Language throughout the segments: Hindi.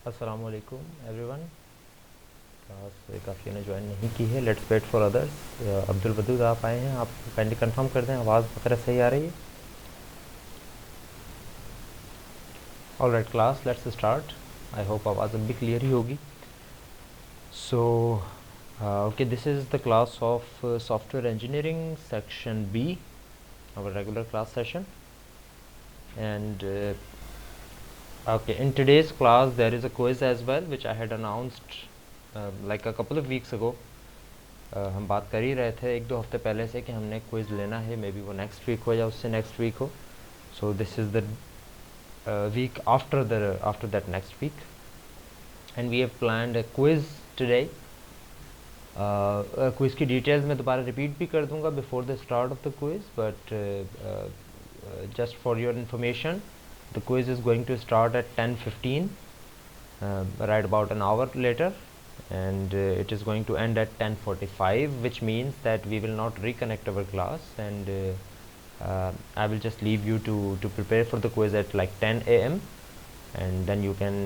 अस्सलाम वालेकुम एवरीवन। क्लास काफ़ी ने ज्वाइन नहीं की है, let's wait for others. Abdul Wadood आप आए हैं, आप काइंडली कंफर्म कर दें आवाज़ वगैरह सही आ रही है। Alright class, let's start. I hope आवाज़ अब भी क्लियर ही होगी। So okay, this is the class of software engineering section B, our regular class session. And okay, in today's class there is a quiz as well, which I had announced like a couple of weeks ago. हम बात कर ही रहे थे एक दो हफ्ते पहले से कि हमने क्विज़ लेना है, मे बी वो नेक्स्ट वीक हो या उससे नेक्स्ट वीक हो. So this is the week after that next week, and we have planned a quiz today. Quiz की डिटेल्स मैं दोबारा रिपीट भी कर दूंगा before the start of the quiz, but just for your information, the quiz is going to start at 10:15, right about an hour later, and it is going to end at 10:45, which means that we will not reconnect our class, and I will just leave you to prepare for the quiz at like 10 a.m. and then you can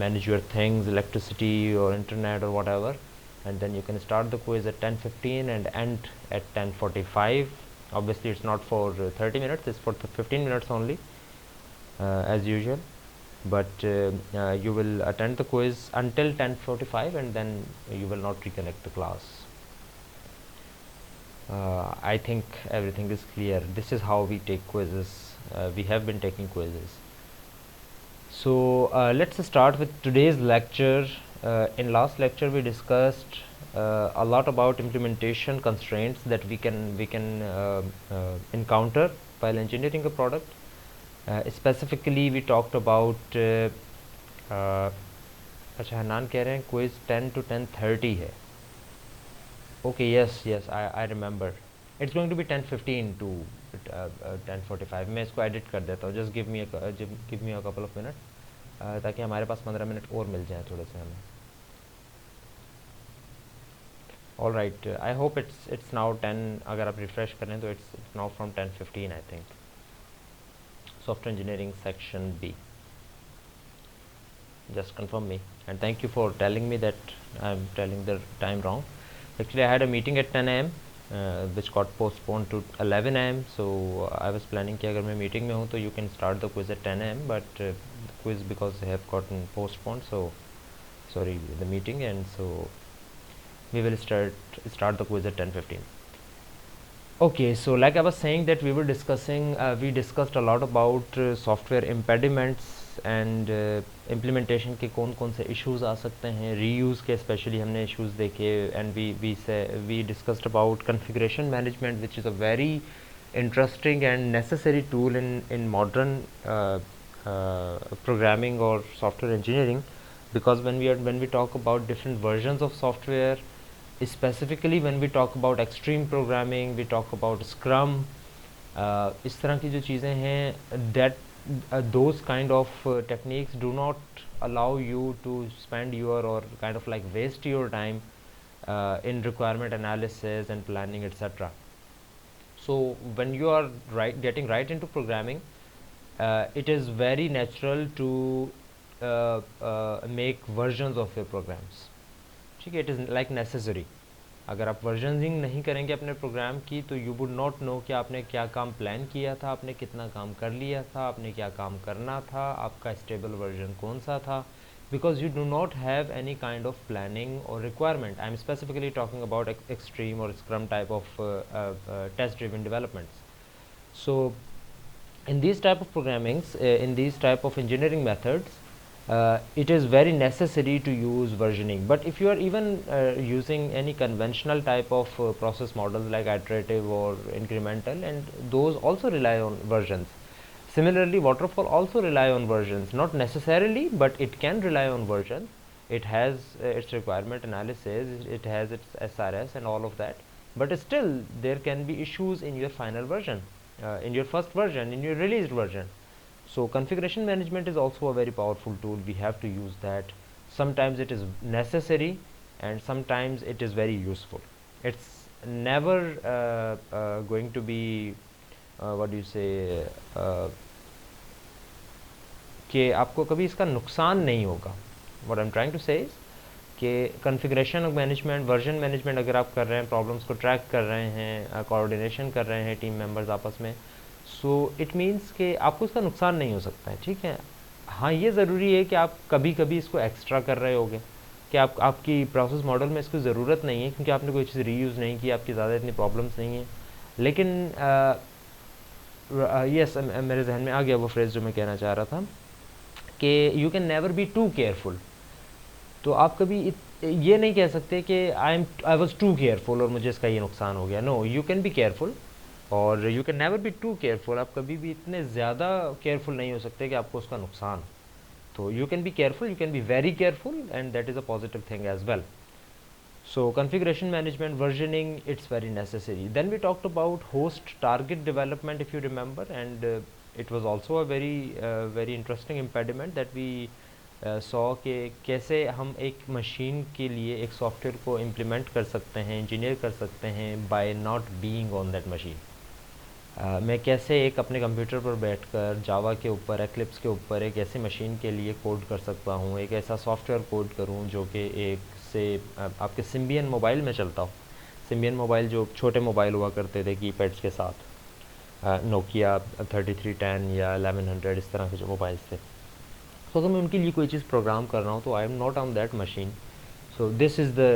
manage your things, electricity or internet or whatever, and then you can start the quiz at 10:15 and end at 10:45. Obviously it's not for 30 minutes, it's for 15 minutes only, as usual, but you will attend the quiz until 10:45 and then you will not reconnect the class. I think everything is clear. This is how we take quizzes. We have been taking quizzes. So let's start with today's lecture. In last lecture we discussed a lot about implementation constraints that we can encounter while engineering a product. Specifically we talked about अच्छा हनान कह रहे हैं क्विज 10 to 10:30 है. Okay, yes, I remember. It's going to be 10:15 to 10:45. मैं इसको edit कर देता हूँ. Just give me a couple of minutes, ताकि हमारे पास 15 मिनट और मिल जाए थोड़े से हमें. All right, I hope it's now 10. अगर आप refresh करें तो it's now from 10:15 I think. Software Engineering Section B. Just confirm me, and thank you for telling me that I'm telling the time wrong. Actually, I had a meeting at 10 a.m. Which got postponed to 11 a.m. So I was planning कि अगर मैं meeting में हूँ तो you can start the quiz at 10 a.m. But the quiz because they have gotten postponed, so sorry the meeting, and so we will start the quiz at 10:15. Okay, so like I was saying that we were discussing, we discussed a lot about software impediments and implementation के कौन से issues आ सकते हैं, reuse के especially हमने issues देखे, and we discussed about configuration management, which is a very interesting and necessary tool in modern programming or software engineering, because when we talk about different versions of software, specifically when we talk about extreme programming, we talk about scrum, इस तरह की जो चीज़ें हैं, that those kind of techniques do not allow you to spend your or kind of like waste your time in requirement analysis and planning, etc. So when you are getting right into programming, it is very natural to make versions of your programs. ठीक है, it is like necessary. अगर आप वर्जनिंग नहीं करेंगे अपने प्रोग्राम की तो यू वुड नॉट नो कि आपने क्या काम प्लान किया था, आपने कितना काम कर लिया था, आपने क्या काम करना था, आपका स्टेबल वर्जन कौन सा था, because you do not have any kind of planning or requirement. I am specifically talking about extreme or scrum type of test driven developments. So in these type of programmings, in these type of engineering methods, it is very necessary to use versioning. But if you are even using any conventional type of process models like iterative or incremental, and those also rely on versions. Similarly, waterfall also rely on versions, not necessarily, but it can rely on versions. It has its requirement analysis, it has its SRS and all of that, but still there can be issues in your final version, in your first version, in your released version. So configuration management is also a very powerful tool. We have to use that. Sometimes it is necessary and sometimes it is very useful. It's never going to be what do you say, कि आपको कभी इसका नुकसान नहीं होगा. What I am trying to say is कि कॉन्फ़िगरेशन मैनेजमेंट, वर्जन मैनेजमेंट अगर आप कर रहे हैं, प्रॉब्लम्स को ट्रैक कर रहे हैं, कोऑर्डिनेशन कर रहे हैं टीम मेंबर्स आपस में, सो इट मीन्स कि आपको इसका नुकसान नहीं हो सकता है, ठीक है। हाँ, ये ज़रूरी है कि आप कभी कभी इसको एक्स्ट्रा कर रहे होगे कि आपकी प्रोसेस मॉडल में इसकी ज़रूरत नहीं है क्योंकि आपने कोई चीज़ रीयूज़ नहीं की, आपकी ज़्यादा इतनी प्रॉब्लम्स नहीं है। लेकिन यस, मेरे जहन में आ गया वो फ्रेज़ जो मैं कहना चाह रहा था कि you can never be too careful. तो आप कभी ये नहीं कह सकते कि आई वॉज टू केयरफुल और मुझे इसका ये नुकसान हो गया। No, you can be careful और you can never be too careful. आप कभी भी इतने ज़्यादा केयरफुल नहीं हो सकते कि आपको उसका नुकसान। तो you can be careful, you can be very careful, and that is a positive thing as well. So configuration management, versioning, it's very necessary. Then we talked about host target development, if you remember, and it was also a very interesting impediment that we saw कि कैसे हम एक मशीन के लिए एक सॉफ्टवेयर को इम्प्लीमेंट कर सकते हैं, इंजीनियर कर सकते हैं by not being on that machine. मैं कैसे एक अपने कंप्यूटर पर बैठकर जावा के ऊपर, एक्लिप्स के ऊपर एक ऐसी मशीन के लिए कोड कर सकता हूँ, एक ऐसा सॉफ्टवेयर कोड करूँ जो कि एक से आपके सिम्बियन मोबाइल में चलता हो। सिम्बियन मोबाइल जो छोटे मोबाइल हुआ करते थे कीपैड्स के साथ, नोकिया 3310 या 1100, इस तरह के जो मोबाइल्स थे। तो अगर मैं उनके लिए कोई चीज़ प्रोग्राम कर रहा हूँ तो आई am not on that machine. So this is the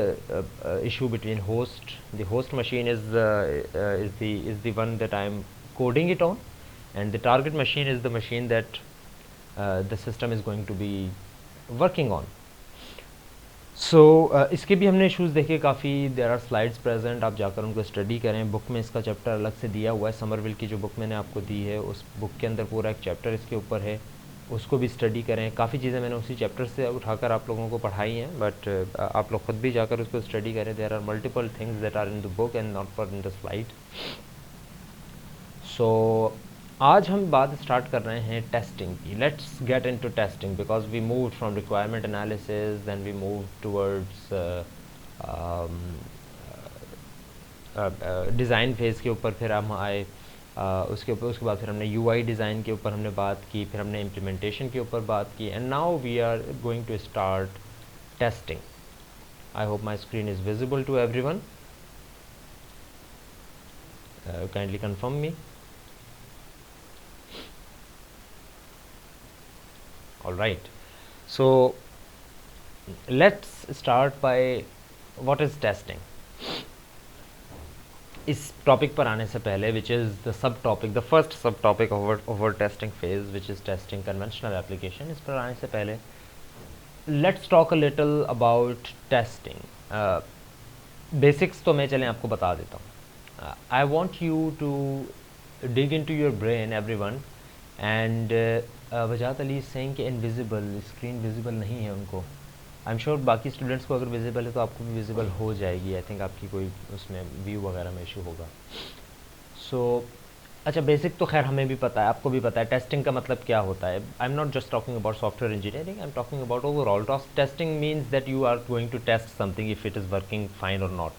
issue between host. The host machine is the one that I am coding it on, and the target machine is the machine that the system is going to be working on. So इसके भी हमने इश्यूज़ देखे काफ़ी. There are slides present, आप जाकर उनको स्टडी करें. बुक में इसका चैप्टर अलग से दिया हुआ है. समरविल की जो बुक मैंने आपको दी है उस बुक के अंदर पूरा एक चैप्टर इसके ऊपर है, उसको भी स्टडी करें. काफ़ी चीज़ें मैंने उसी चैप्टर से उठाकर आप लोगों को पढ़ाई हैं, बट आप लोग खुद भी जाकर उसको स्टडी करें. There are multiple things that are in the book and not for in the slide. So आज हम बात स्टार्ट कर रहे हैं टेस्टिंग की. Let's get into testing because we moved from requirement analysis, then we move towards design phase के ऊपर. फिर हम आए उसके बाद फिर हमने UI डिज़ाइन के ऊपर हमने बात की, फिर हमने इम्प्लीमेंटेशन के ऊपर बात की, and now we are going to start testing. I hope my screen is visible to everyone. Kindly confirm me. All right, so let's start by what is testing. इस टॉपिक पर आने से पहले, which is the sub topic, the first sub topic over testing phase, which is testing conventional application, इस पर आने से पहले let's talk a little about testing. Basics तो मैं चलें आपको बता देता हूँ. I want you to dig in to your brain everyone. And Wajahat Ali saying कि इनविजिबल, स्क्रीन विजिबल नहीं है उनको. आई एम श्योर बाकी स्टूडेंट्स को अगर विजिबल है तो आपको भी विजिबल हो जाएगी. आई थिंक आपकी कोई उसमें व्यू वगैरह में इशू होगा. सो अच्छा, बेसिक तो खैर हमें भी पता है, आपको भी पता है टेस्टिंग का मतलब क्या होता है. I am not just talking about software engineering, I am talking about overall. Testing means that you are going to test something if it is working fine और नॉट.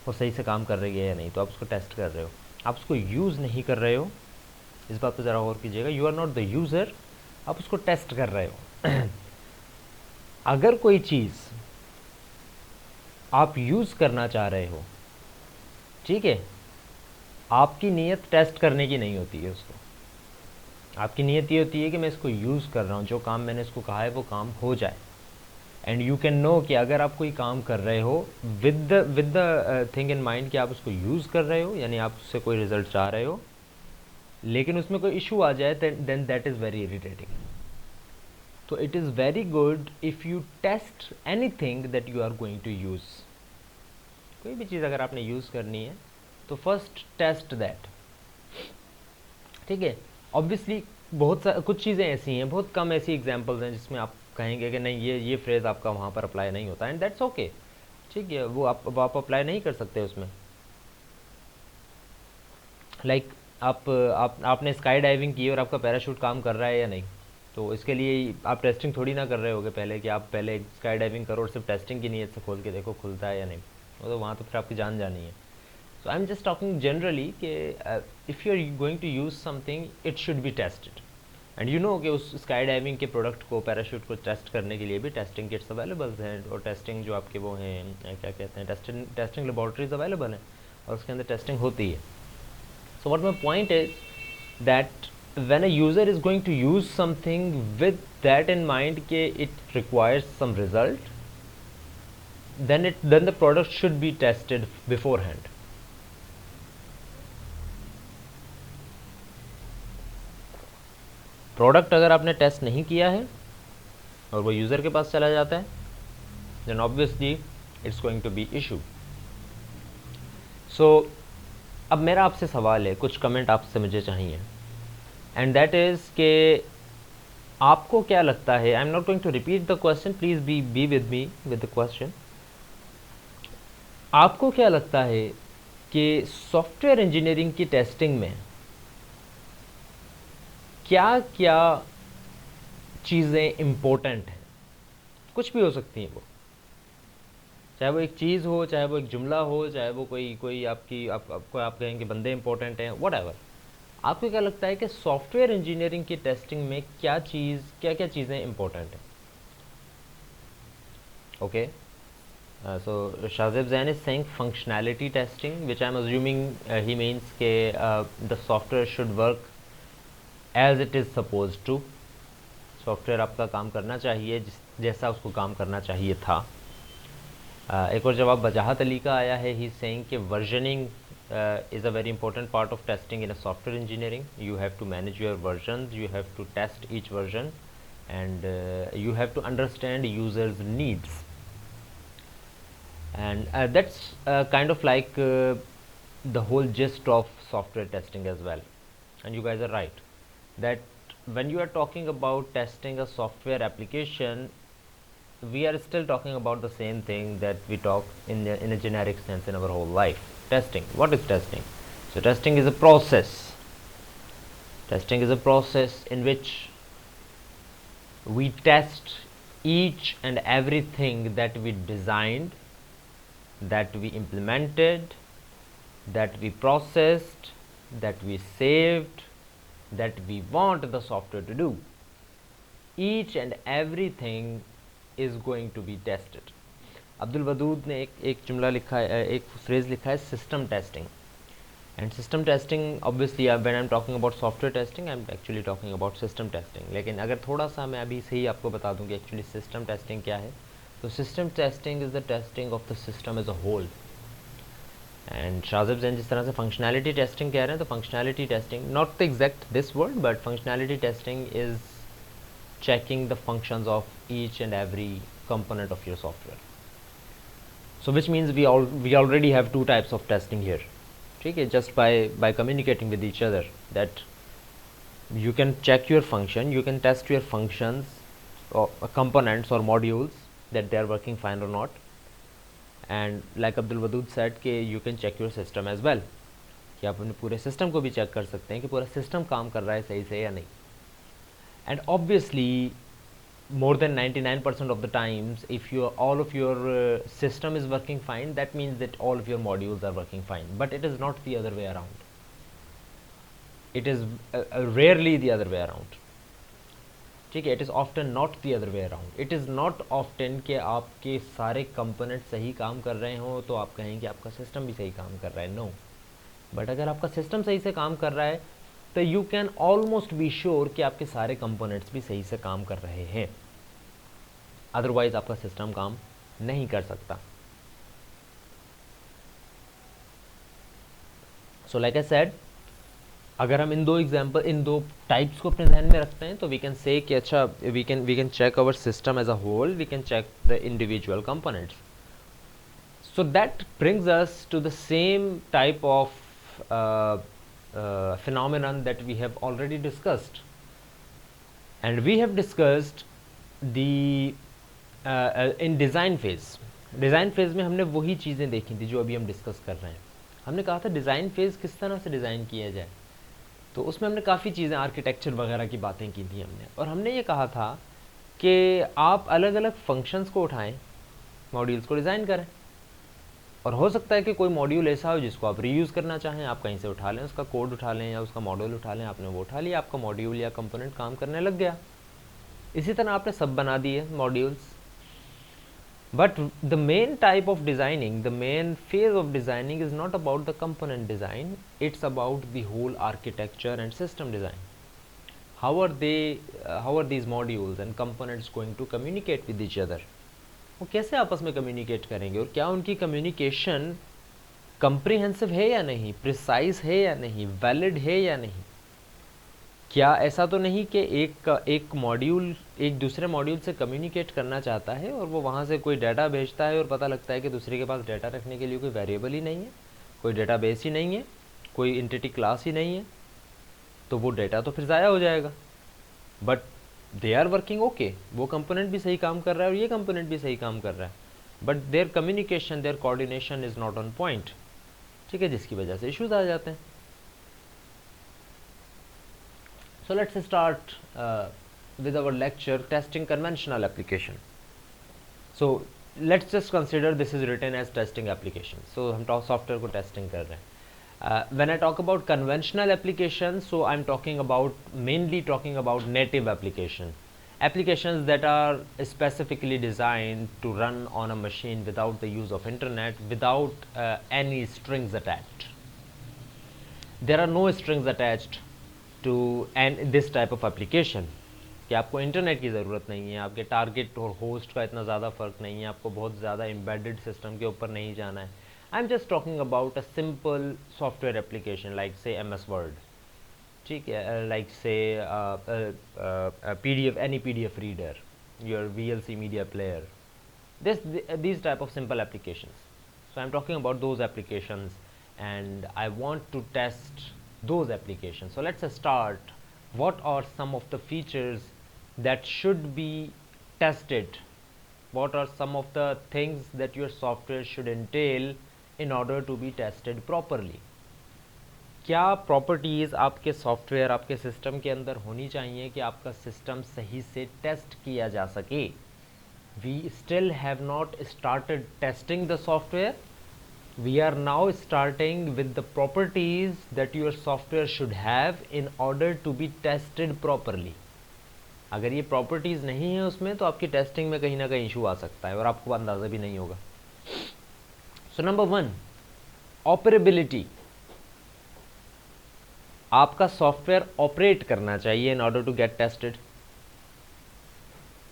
वो सही से काम कर रही है या नहीं, तो आप उसको टेस्ट कर रहे हो. आप उसको यूज़ नहीं कर रहे हो, इस बात पर ज़रा गौर कीजिएगा. You are not the user, आप उसको टेस्ट कर रहे हो. अगर कोई चीज़ आप यूज़ करना चाह रहे हो, ठीक है, आपकी नीयत टेस्ट करने की नहीं होती है उसको. आपकी नीयत ये होती है कि मैं इसको यूज़ कर रहा हूँ, जो काम मैंने इसको कहा है वो काम हो जाए. एंड यू कैन नो कि अगर आप कोई काम कर रहे हो with the thing in mind कि आप उसको यूज़ कर रहे हो, यानी आप उससे कोई रिजल्ट चाह रहे हो, लेकिन उसमें कोई इशू आ जाए, then that is very irritating. So it is very good if you test anything that you are going to use. कोई भी चीज़ अगर आपने यूज़ करनी है तो फर्स्ट टेस्ट दैट. ठीक है. ऑब्वियसली कुछ चीज़ें ऐसी हैं, बहुत कम ऐसी एग्जांपल्स हैं जिसमें आप कहेंगे कि नहीं ये फ्रेज़ आपका वहाँ पर अप्लाई नहीं होता, एंड दैट्स ओके. ठीक है, वो आप अप्लाई नहीं कर सकते उसमें. लाइक आपने स्काई डाइविंग की और आपका पैराशूट काम कर रहा है या नहीं, तो इसके लिए आप टेस्टिंग थोड़ी ना कर रहे होगे पहले कि आप पहले स्काई डाइविंग करो और सिर्फ टेस्टिंग की नीयत से खोल के देखो खुलता है या नहीं. वो तो वहाँ तो फिर आपकी जान जानी है. So I am just talking generally कि if you are going to use something it should be tested. And you know कि उस स्काई डाइविंग के प्रोडक्ट को, पैराशूट को टेस्ट करने के लिए भी टेस्टिंग किट्स अवेलेबल हैं, और टेस्टिंग जो आपके वो हैं क्या कहते हैं, टेस्टिंग लेबॉर्ट्रीज अवेलेबल हैं और उसके अंदर टेस्टिंग होती है. So what my point is that when a user is going to use something with that in mind कि it requires some result, then the product should be tested beforehand. Product अगर आपने टेस्ट नहीं किया है और वो यूज़र के पास चला जाता है, then obviously it's going to be issue. So अब मेरा आपसे सवाल है, कुछ कमेंट आपसे मुझे चाहिए, एंड दैट इज़ के आपको क्या लगता है, I am not going to repeat the question, please be with me with the question. आपको क्या लगता है कि सॉफ्टवेयर इंजीनियरिंग की टेस्टिंग में क्या क्या चीज़ें इम्पोर्टेंट हैं? कुछ भी हो सकती हैं वो, चाहे वो एक चीज़ हो, चाहे वो एक जुमला हो, चाहे वो कोई आपकी आपको आप कहेंगे बंदे इंपॉर्टेंट हैं, व्हाटएवर. आपको क्या लगता है कि सॉफ्टवेयर इंजीनियरिंग की टेस्टिंग में क्या क्या चीज़ें इंपॉर्टेंट हैं? Okay, so Shahzeb Jain is saying functionality testing, which I am assuming he means के the software should work as it is suppose to. Software आपका काम करना चाहिए जैसा उसको काम करना चाहिए था. एक और जवाब वजाहत अली का आया है, ही सेइंग कि versioning is a very important part of testing in a software engineering. You have to manage your versions, you have to test each version, and you have to understand users' needs. And that's kind of like the whole gist of software testing as well. And you guys are right that when you are talking about testing a software application, we are still talking about the same thing that we talk in a generic sense in our whole life. Testing. What is testing? So testing is a process. Testing is a process in which we test each and everything that we designed, that we implemented, that we processed, that we saved, that we want the software to do. Each and everything is going to be tested. Abdul Wadood ने एक जुमला लिखा है, एक फ्रेज़ लिखा है, system testing. And system testing obviously when I am talking about software testing, I am actually talking about system testing. लेकिन अगर थोड़ा सा मैं अभी से ही आपको बता दूं कि एक्चुअली सिस्टम टेस्टिंग क्या है, तो system testing is the testing of the system as a whole. And Shahzeb Jain जिस तरह से फंक्शनैलिटी टेस्टिंग कह रहे हैं, तो functionality testing, not the exact this word, but functionality testing is checking the functions of each and every component of your software. So which means we already have two types of testing here. ठीक है, just by communicating with each other, that you can check your function, you can test your functions or components or modules that they are working fine or not. And like Abdul Wadud said कि you can check your system as well, कि आप अपने पूरे सिस्टम को भी चेक कर सकते हैं कि पूरा सिस्टम काम कर रहा है सही से या नहीं. And obviously more than 99% of the times, if all of your system is working fine, that means that all of your modules are working fine. But it is not the other way around. It is rarely the other way around. ठीक है, it is often not the other way around. It is not often कि आपके सारे कंपोनेंट सही काम कर रहे हों तो आप कहें कि आपका सिस्टम भी सही काम कर रहा है. नो, बट अगर आपका सिस्टम सही से काम कर रहा है तो you can almost be sure कि आपके सारे कंपोनेंट्स भी सही से काम कर रहे हैं. अदरवाइज आपका सिस्टम काम नहीं कर सकता. सो लाइक आई सेड, अगर हम इन दो टाइप्स को अपने ध्यान में रखते हैं तो वी कैन से कि अच्छा we can check our system as a whole, we can check the individual components. So that brings us to the same type of phenomenon that we have already discussed, and we have discussed the in design phase. Design phase में हमने वही चीज़ें देखी थी जो अभी हम डिस्कस कर रहे हैं. हमने कहा था डिज़ाइन फेज़ किस तरह से डिज़ाइन किया जाए, तो उसमें हमने काफ़ी चीज़ें आर्किटेक्चर वगैरह की बातें की थी हमने, और हमने ये कहा था कि आप अलग अलग फंक्शंस को उठाएं, मॉड्यूल्स को डिज़ाइन करें, और हो सकता है कि कोई मॉड्यूल ऐसा हो जिसको आप रीयूज़ करना चाहें, आप कहीं से उठा लें, उसका कोड उठा लें या उसका मॉड्यूल उठा लें, आपने वो उठा लिया, आपका मॉड्यूल या कंपोनेंट काम करने लग गया। इसी तरह आपने सब बना दिए modules. But the main type of designing, the main phase of designing is not about the component design, it's about the whole architecture and system design. How are these modules and components going to communicate with each other? वो कैसे आपस में कम्युनिकेट करेंगे और क्या उनकी कम्युनिकेशन कंप्रिहेंसिव है या नहीं, प्रिसाइज है या नहीं, वैलिड है या नहीं। क्या ऐसा तो नहीं कि एक मॉड्यूल एक दूसरे मॉड्यूल से कम्युनिकेट करना चाहता है और वो वहाँ से कोई डाटा भेजता है और पता लगता है कि दूसरे के पास डाटा रखने के लिए कोई वेरिएबल ही नहीं है, कोई डेटाबेस ही नहीं है, कोई एंटिटी क्लास ही नहीं है, तो वो डाटा तो फिर ज़ाया हो जाएगा। But they are working okay, वो कंपोनेंट भी सही काम कर रहा है और ये कंपोनेंट भी सही काम कर रहा है, but their communication, their coordination is not on point. ठीक है, जिसकी वजह से इश्यूज आ जाते हैं। So let's start with our lecture, testing conventional application. So let's just consider this is written as testing application. So हम सॉफ्टवेयर को टेस्टिंग कर रहे हैं। When I talk about conventional application, so I'm talking about mainly talking about native applications that are specifically designed to run on a machine without the use of internet, without any strings attached. There are no strings attached to and this type of application, कि आपको इंटरनेट की ज़रूरत नहीं है, आपके टारगेट और होस्ट का इतना ज़्यादा फ़र्क नहीं है, आपको बहुत ज़्यादा एम्बेडेड सिस्टम के ऊपर नहीं जाना है। I am just talking about a simple software application like से एMS वर्ड, ठीक है, लाइक से PDF, any PDF reader, your VLC media player, these type of simple applications. So I'm talking about those applications and I want to test those applications. So let's start. What are some of the features that should be tested? What are some of the things that your software should entail in order to be tested properly? क्या प्रॉपर्टीज़ आपके सॉफ्टवेयर, आपके सिस्टम के अंदर होनी चाहिए कि आपका सिस्टम सही से टेस्ट किया जा सके? We still have not started testing the software. We are now starting with the properties that your software should have in order to be tested properly. अगर ये प्रॉपर्टीज़ नहीं है उसमें तो आपकी टेस्टिंग में कहीं ना कहीं इशू आ सकता है और आपको अंदाज़ा भी नहीं होगा। So number 1, operability. आपका सॉफ्टवेयर ऑपरेट करना चाहिए in order to get tested,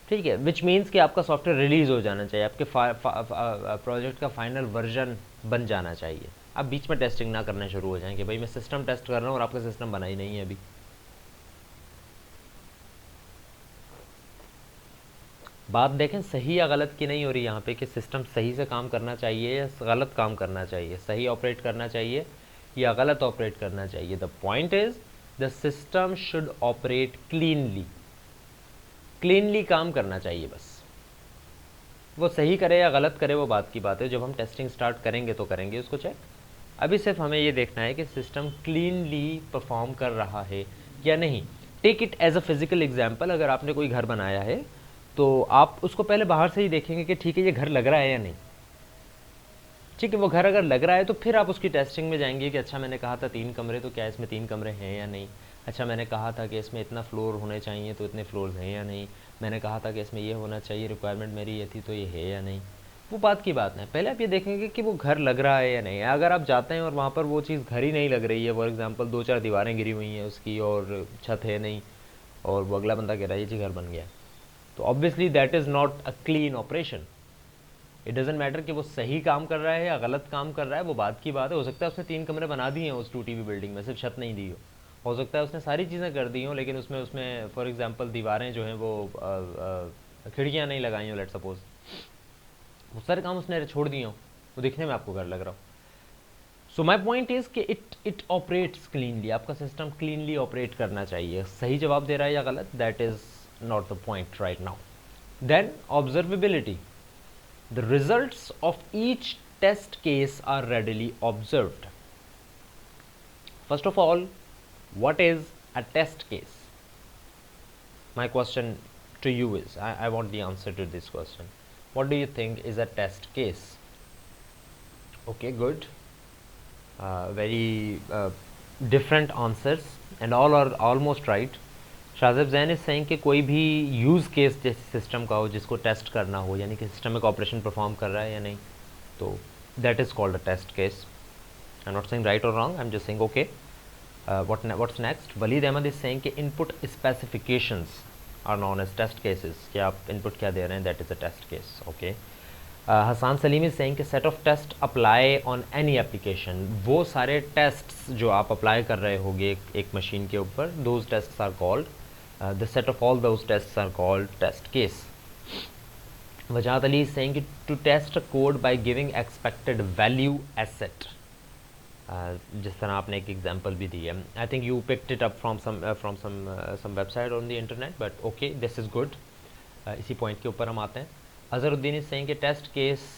ठीक है, विच मीन्स कि आपका सॉफ्टवेयर रिलीज़ हो जाना चाहिए, आपके प्रोजेक्ट का फाइनल वर्जन बन जाना चाहिए। आप बीच में टेस्टिंग ना करना शुरू हो जाएं कि भाई मैं सिस्टम टेस्ट कर रहा हूँ और आपका सिस्टम बना ही नहीं है अभी। बात देखें सही या गलत की नहीं हो रही यहाँ पे कि सिस्टम सही से काम करना चाहिए या गलत काम करना चाहिए, सही ऑपरेट करना चाहिए या गलत ऑपरेट करना चाहिए। The point is the system should operate cleanly, cleanly काम करना चाहिए बस। वो सही करे या गलत करे वो बात की बात है, जब हम टेस्टिंग स्टार्ट करेंगे तो करेंगे उसको चेक। अभी सिर्फ हमें ये देखना है कि सिस्टम क्लीनली परफॉर्म कर रहा है या नहीं। Take it as a physical example, अगर आपने कोई घर बनाया है तो आप उसको पहले बाहर से ही देखेंगे कि ठीक है ये घर लग रहा है या नहीं। ठीक है, वो घर अगर लग रहा है तो फिर आप उसकी टेस्टिंग में जाएंगे कि अच्छा मैंने कहा था 3 कमरे, तो क्या इसमें 3 कमरे हैं या नहीं। अच्छा मैंने कहा था कि इसमें इतना फ्लोर होने चाहिए तो इतने फ्लोर्स हैं या नहीं। मैंने कहा था कि इसमें ये होना चाहिए, रिक्वायरमेंट मेरी ये थी तो ये है या नहीं। वो बात की बात नहीं, पहले आप ये देखेंगे कि वो घर लग रहा है या नहीं। अगर आप जाते हैं और वहाँ पर वो चीज़ घर ही नहीं लग रही है, फॉर एग्जाम्पल 2-4 दीवारें गिरी हुई हैं उसकी और छत है नहीं, और वो अगला बंदा कह रहा है ये जी घर बन गया, तो obviously that is not a clean operation. It doesn't matter कि वो सही काम कर रहा है या गलत काम कर रहा है, वो बात की बात है। हो सकता है उसने 3 कमरे बना दिए हैं उस टूटी हुई बिल्डिंग में, सिर्फ छत नहीं दी हो सकता है उसने सारी चीज़ें कर दी हों, लेकिन उसमें फॉर एग्जांपल दीवारें जो हैं वो खिड़कियां नहीं लगाई हों, लेट सपोज, वो सारे काम उसने छोड़ दिए हों, वो दिखने में आपको घर लग रहा हो। सो माई पॉइंट इज़ कि इट ऑपरेट्स क्लीनली, आपका सिस्टम क्लीनली ऑपरेट करना चाहिए। सही जवाब दे रहा है या गलत, that is not the point right now. Then observability, the results of each test case are readily observed. First of all, what is a test case? My question to you is, I want the answer to this question. What do you think is a test case? Okay, good. Very different answers and all are almost right. Shahzeb Jain is saying कि कोई भी यूज़ केस जैसे सिस्टम का हो जिसको टेस्ट करना हो, यानी कि सिस्टम एक ऑपरेशन परफॉर्म कर रहा है या नहीं, तो that is called a test case. I am not saying right और wrong, I am just saying okay. What's next? Waleed Ahmed is saying कि input specifications are known as test cases. कि आप इनपुट क्या दे रहे हैं, that is a test case. Okay. Hassan Saleem is saying कि set of test apply on any application. वो सारे टेस्ट्स जो आप अप्लाई कर रहे होगे एक मशीन के ऊपर, those tests are called the set of all those tests are called test case. Wajad Ali is saying to test a code by giving expected value asset. जिस तरह आपने एक एग्जांपल भी दी है. I think you picked it up from some website on the internet, but okay, this is good. इसी पॉइंट के ऊपर हम आते हैं. अजहरुद्दीन इज सेइंग कि test case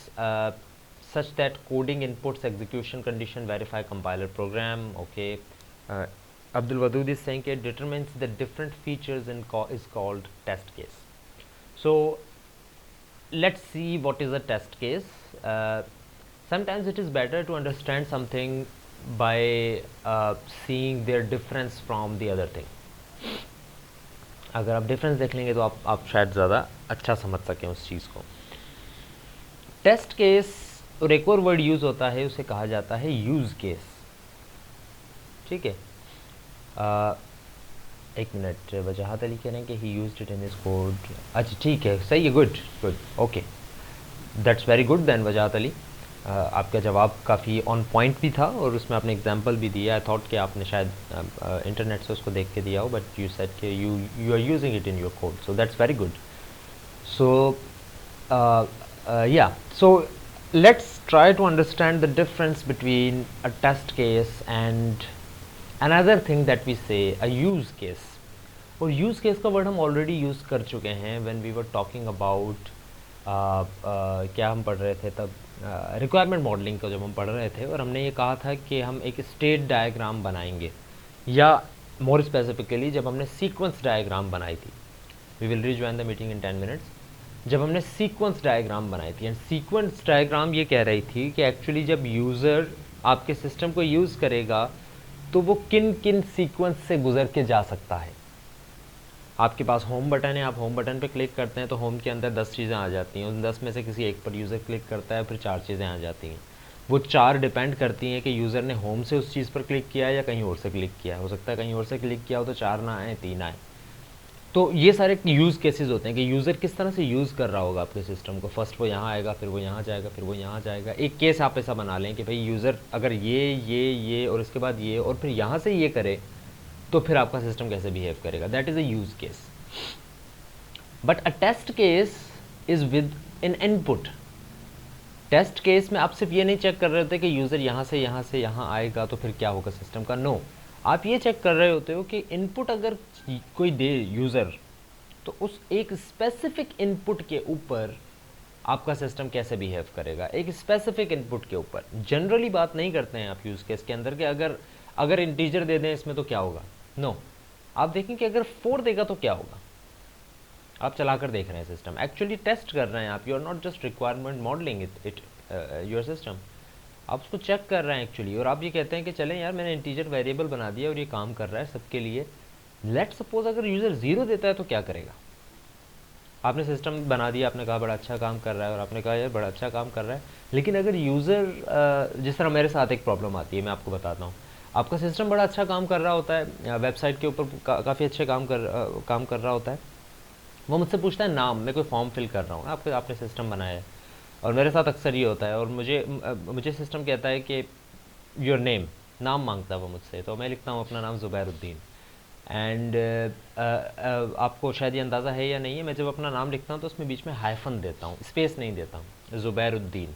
such that coding inputs execution condition verify compiler program. Okay. Abdul Wadud is saying it determines the different features is called test case. So let's see what is a test case. Sometimes it is better to understand something by seeing their difference from the other thing. अगर आप डिफरेंस देख लेंगे तो आप शायद ज़्यादा अच्छा समझ सकें उस चीज़ को. टेस्ट केस और एक और वर्ड यूज़ होता है, उसे कहा जाता है यूज़ केस. ठीक है. एक मिनट, वजाहत अली कह रहे हैं कि he used it in his code. अच्छा ठीक है, सही है, good good, okay, that's very good then Wajahat Ali. आपका जवाब काफ़ी ऑन पॉइंट भी था और उसमें आपने एग्जांपल भी दिया. आई थॉट कि आपने शायद इंटरनेट से उसको देख के दिया हो, बट यू सेड कि you are using it in your code, so that's very good. So yeah, so let's try to understand the difference between a test case and another thing that we say, a use case. और use case का वर्ड हम ऑलरेडी यूज़ कर चुके हैं when we were talking about क्या हम पढ़ रहे थे तब, रिक्वायरमेंट मॉडलिंग का जब हम पढ़ रहे थे, और हमने ये कहा था कि हम एक स्टेट डायग्राम बनाएंगे, या मोर स्पेसिफिकली जब हमने सीक्वेंस डायग्राम बनाई थी. We will rejoin the meeting in 10 minutes. जब हमने सीक्वेंस डायग्राम बनाई थी, एंड सीक्वेंस डायग्राम ये कह रही थी कि एक्चुअली जब यूज़र आपके सिस्टम को यूज़ करेगा तो वो किन किन सीक्वेंस से गुजर के जा सकता है. आपके पास होम बटन है, आप होम बटन पे क्लिक करते हैं तो होम के अंदर 10 चीज़ें आ जाती हैं. उन 10 में से किसी एक पर यूज़र क्लिक करता है, फिर 4 चीज़ें आ जाती हैं. वो 4 डिपेंड करती हैं कि यूज़र ने होम से उस चीज़ पर क्लिक किया या कहीं और से क्लिक किया. हो सकता है कहीं और से क्लिक किया हो तो 4 ना आए, 3 आए. तो ये सारे यूज़ केसेस होते हैं कि यूज़र किस तरह से यूज़ कर रहा होगा आपके सिस्टम को. फर्स्ट वो यहाँ आएगा, फिर वो यहाँ जाएगा, फिर वो यहाँ जाएगा. एक केस आप ऐसा बना लें कि भाई यूज़र अगर ये और इसके बाद ये और फिर यहाँ से ये करे तो फिर आपका सिस्टम कैसे बिहेव करेगा. That is a use case. But a test case is within input. Test case में आप सिर्फ ये नहीं चेक कर रहे होते कि यूज़र यहाँ से यहाँ आएगा तो फिर क्या होगा सिस्टम का. नो, आप ये चेक कर रहे होते हो कि इनपुट अगर कोई दे यूज़र, तो उस एक स्पेसिफिक इनपुट के ऊपर आपका सिस्टम कैसे बिहेव करेगा. एक स्पेसिफिक इनपुट के ऊपर. जनरली बात नहीं करते हैं आप यूज़ केस के अंदर कि अगर इंटीजर दे दें इसमें तो क्या होगा. नो, आप देखें कि अगर 4 देगा तो क्या होगा. आप चला कर देख रहे हैं सिस्टम, एक्चुअली टेस्ट कर रहे हैं आप. You are not just requirement modelling it your system. आप उसको चेक कर रहे हैं एक्चुअली, और आप ये कहते हैं कि चलें यार मैंने इंटीजर वेरिएबल बना दिया और ये काम कर रहा है सबके लिए. लेट सपोज अगर यूज़र 0 देता है तो क्या करेगा. आपने सिस्टम बना दिया, आपने कहा बड़ा अच्छा काम कर रहा है, और आपने कहा यार बड़ा अच्छा काम कर रहा है, लेकिन अगर यूज़र जिस तरह मेरे साथ एक प्रॉब्लम आती है, मैं आपको बताता हूँ. आपका सिस्टम बड़ा अच्छा काम कर रहा होता है, वेबसाइट के ऊपर काफ़ी अच्छे काम कर रहा होता है. वो मुझसे पूछता है नाम, मैं कोई फॉर्म फिल कर रहा हूँ, आपने सिस्टम बनाया है, और मेरे साथ अक्सर ये होता है, और मुझे सिस्टम कहता है कि योर नेम, नाम मांगता है वो मुझसे. तो मैं लिखता हूँ अपना नाम ज़ुबैरुद्दीन. एंड आपको शायद ये अंदाज़ा है या नहीं है, मैं जब अपना नाम लिखता हूँ तो उसमें बीच में हाइफन देता हूँ, स्पेस नहीं देता हूँ. ज़ुबैरुद्दीन,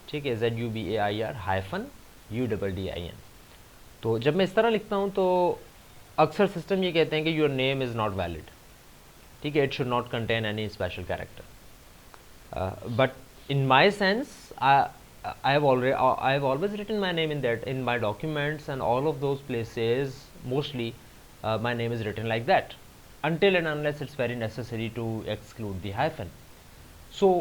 ठीक है, ZUBAIR हाइफन UDDIN. तो जब मैं इस तरह लिखता हूँ तो अक्सर सिस्टम ये कहते हैं कि your name is not valid. ठीक है, it should not contain any special character. But in my sense, I have always written my name in my documents, and all of those places mostly my name is written like that, until and unless it's very necessary to exclude the hyphen. So